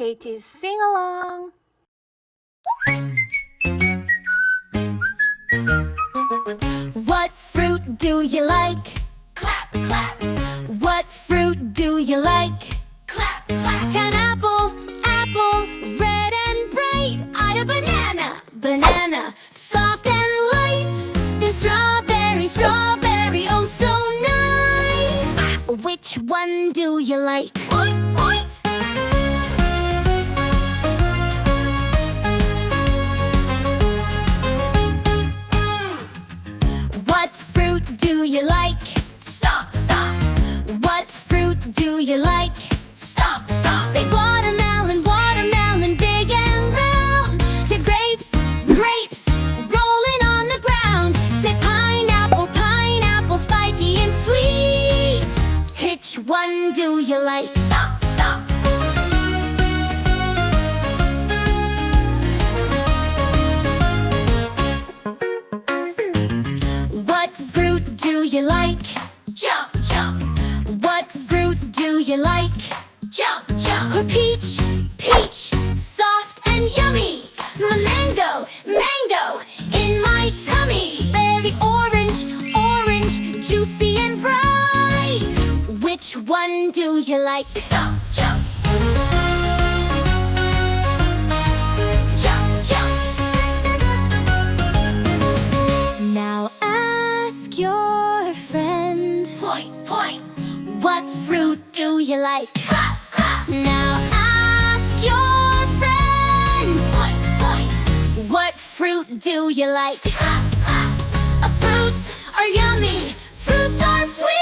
Katie's sing-along. What fruit do you like? Clap, clap, What fruit do you like? clap, clap. An apple, apple, red and bright. I'd a banana, banana, soft and light. The strawberry, strawberry, oh so nice. Which one do you like? Point, point. What fruit do you like? Stomp, stomp, What fruit do you like? stomp, stomp. Big watermelon, watermelon, big and round. Say grapes, grapes, rolling on the ground. Say pineapple, pineapple, spiky and sweet. Which one do you like? Stomp, stomp. What fruit do you like? Jump, jump, What fruit do you like? jump, jump. Or peach, peach, soft and yummy. Mango, mango, in my tummy. Berry orange, orange, juicy and bright. Which one do you like? Jump, jump. Jump, jump. Now ask your friend, Point, point. what fruit do you like? Clap, clap. Now ask your friend, Point, point. what fruit do you like? Clap, clap. Fruits are yummy, fruits are sweet.